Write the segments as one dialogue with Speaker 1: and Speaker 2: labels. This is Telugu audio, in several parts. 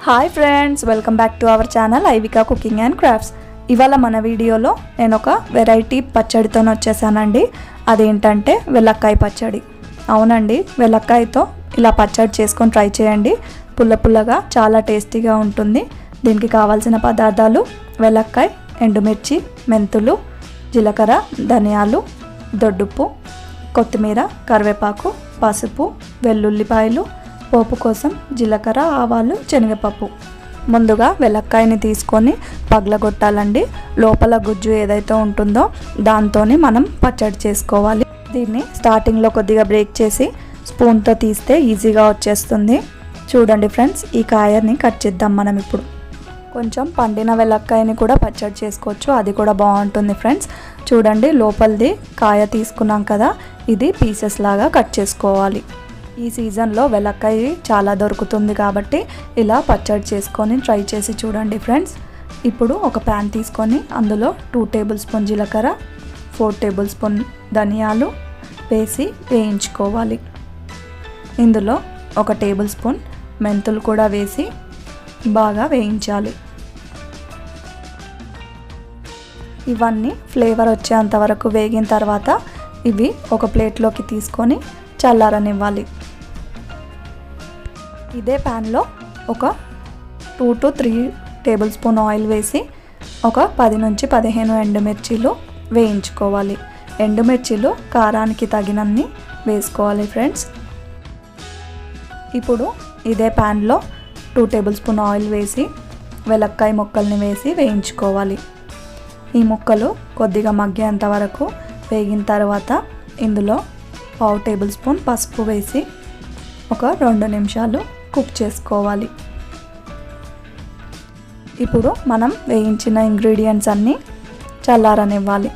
Speaker 1: Hi friends, welcome back to our channel Aivika cooking and crafts. ఇవాళ మన వీడియోలో నేను ఒక వెరైటీ పచ్చడితో వచ్చేసానండి. అదేంటంటే వెల్లక్కాయ పచ్చడి. అవునండి, వెల్లక్కాయతో ఇలా పచ్చడి చేసుకొని ట్రై చేయండి. పుల్ల పుల్లగా చాలా టేస్టీగా ఉంటుంది. దీనికి కావాల్సిన పదార్థాలు: వెల్లక్కాయ, ఎండుమిర్చి, మెంతులు, జీలకర్ర, ధనియాలు, దొడ్డుప్పు, కొత్తిమీర, కరివేపాకు, పసుపు, వెల్లుల్లిపాయలు, పోపు కోసం జీలకర్ర, ఆవాలు, శనగపప్పు. ముందుగా వెల్లక్కాయని తీసుకొని పగలగొట్టాలండి. లోపల గుజ్జు ఏదైతే ఉంటుందో దాంతో మనం పచ్చడి చేసుకోవాలి. దీన్ని స్టార్టింగ్లో కొద్దిగా బ్రేక్ చేసి స్పూన్తో తీస్తే ఈజీగా వచ్చేస్తుంది. చూడండి ఫ్రెండ్స్, ఈ కాయని కట్ చేద్దాం మనం ఇప్పుడు. కొంచెం పండిన వెల్లక్కాయని కూడా పచ్చడి చేసుకోవచ్చు, అది కూడా బాగుంటుంది ఫ్రెండ్స్. చూడండి, లోపలిది కాయ తీసుకున్నాం కదా, ఇది పీసెస్ లాగా కట్ చేసుకోవాలి. ఈ సీజన్లో వెల్లక్కాయ చాలా దొరుకుతుంది కాబట్టి ఇలా పచ్చడి చేసుకొని ట్రై చేసి చూడండి ఫ్రెండ్స్. ఇప్పుడు ఒక ప్యాన్ తీసుకొని అందులో 2 టేబుల్ స్పూన్ జీలకర్ర, 4 టేబుల్ స్పూన్ ధనియాలు వేసి వేయించుకోవాలి. ఇందులో 1 టేబుల్ స్పూన్ మెంతులు కూడా వేసి బాగా వేయించాలి. ఇవన్నీ ఫ్లేవర్ వచ్చేంత వరకు వేగిన తర్వాత ఇవి ఒక ప్లేట్లోకి తీసుకొని చల్లారనివ్వాలి. ఇదే ప్యాన్లో ఒక 2 to 3 టేబుల్ స్పూన్ ఆయిల్ వేసి ఒక 10 నుంచి 15 ఎండుమిర్చీలు వేయించుకోవాలి. ఎండుమిర్చీలు కారానికి తగినన్ని వేసుకోవాలి ఫ్రెండ్స్. ఇప్పుడు ఇదే ప్యాన్లో 2 టేబుల్ స్పూన్ ఆయిల్ వేసి వెల్లక్కాయ ముక్కల్ని వేసి వేయించుకోవాలి. ఈ ముక్కలు కొద్దిగా మగ్గేంత వరకు వేగిన తర్వాత ఇందులో 1/2 టేబుల్ స్పూన్ పసుపు వేసి ఒక 2 నిమిషాలు కుక్ చేసుకోవాలి. ఇప్పుడు మనం వేయించిన ఇంగ్రీడియంట్స్ అన్నీ చల్లారనివ్వాలి.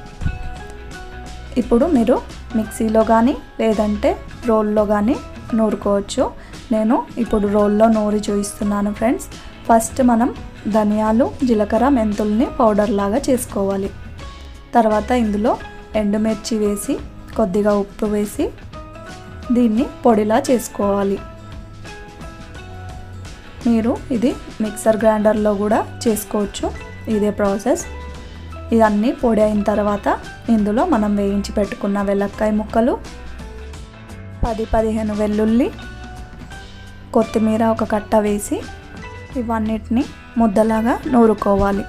Speaker 1: ఇప్పుడు మీరు మిక్సీలో కానీ లేదంటే రోల్లో కానీ నూరుకోవచ్చు. నేను ఇప్పుడు రోల్లో నూరి చూపిస్తున్నాను ఫ్రెండ్స్. ఫస్ట్ మనం ధనియాలు, జీలకర్ర, మెంతుల్ని పౌడర్ లాగా చేసుకోవాలి. తర్వాత ఇందులో ఎండుమిర్చి వేసి కొద్దిగా ఉప్పు వేసి దీన్ని పొడిలా చేసుకోవాలి. మీరు ఇది మిక్సర్ గ్రైండర్లో కూడా చేసుకోవచ్చు, ఇదే ప్రాసెస్. ఇవన్నీ పొడి అయిన తర్వాత ఇందులో మనం వేయించి పెట్టుకున్న వెల్లక్కాయ ముక్కలు, 10-15 వెల్లుల్లి, కొత్తిమీర ఒక కట్ట వేసి ఇవన్నిటిని ముద్దలాగా నూరుకోవాలి.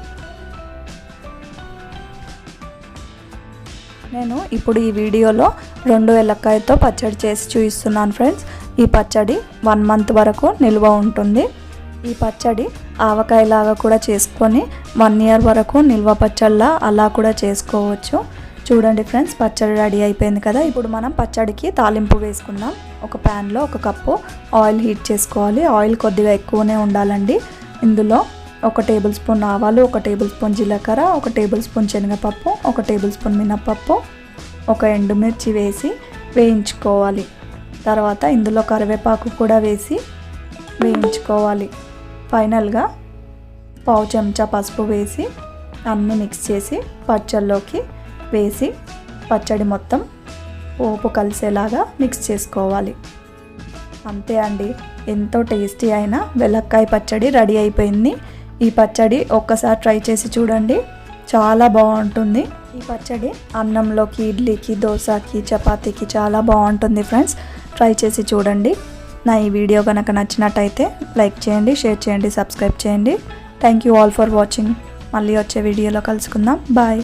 Speaker 1: నేను ఇప్పుడు ఈ వీడియోలో 2 వెల్లక్కాయతో పచ్చడి చేసి చూపిస్తున్నాను ఫ్రెండ్స్. ఈ పచ్చడి 1 మంత్ వరకు నిల్వ ఉంటుంది. ఈ పచ్చడి ఆవకాయలాగా కూడా చేసుకొని 1 ఇయర్ వరకు నిల్వ పచ్చళ్ళ అలా కూడా చేసుకోవచ్చు. చూడండి ఫ్రెండ్స్, పచ్చడి రెడీ అయిపోయింది కదా. ఇప్పుడు మనం పచ్చడికి తాలింపు వేసుకుందాం. ఒక ప్యాన్లో 1 కప్పు ఆయిల్ హీట్ చేసుకోవాలి. ఆయిల్ కొద్దిగా ఎక్కువనే ఉండాలండి. ఇందులో 1 టేబుల్ స్పూన్ ఆవాలు, 1 టేబుల్ స్పూన్ జీలకర్ర, 1 టేబుల్ స్పూన్ శనగపప్పు, 1 టేబుల్ స్పూన్ మినపప్పు, 1 ఎండుమిర్చి వేసి వేయించుకోవాలి. తర్వాత ఇందులో కరివేపాకు కూడా వేసి వేయించుకోవాలి. ఫైనల్గా 1/2 చెంచా పసుపు వేసి అన్నీ మిక్స్ చేసి పచ్చళ్ళలోకి వేసి పచ్చడి మొత్తం పోపు కలిసేలాగా మిక్స్ చేసుకోవాలి. అంతే అండి, ఎంతో టేస్టీ అయిన వెల్లక్కాయ పచ్చడి రెడీ అయిపోయింది. ఈ పచ్చడి ఒక్కసారి ట్రై చేసి చూడండి, చాలా బాగుంటుంది. ఈ పచ్చడి అన్నంలోకి, ఇడ్లీకి, దోశకి, చపాతీకి చాలా బాగుంటుంది ఫ్రెండ్స్. ట్రై చేసి చూడండి. నా ఈ వీడియో కనుక నచ్చినట్టయితే లైక్ చేయండి, షేర్ చేయండి, సబ్స్క్రైబ్ చేయండి. Thank you all for watching. మళ్ళీ వచ్చే వీడియోలో కలుసుకుందాం. బాయ్.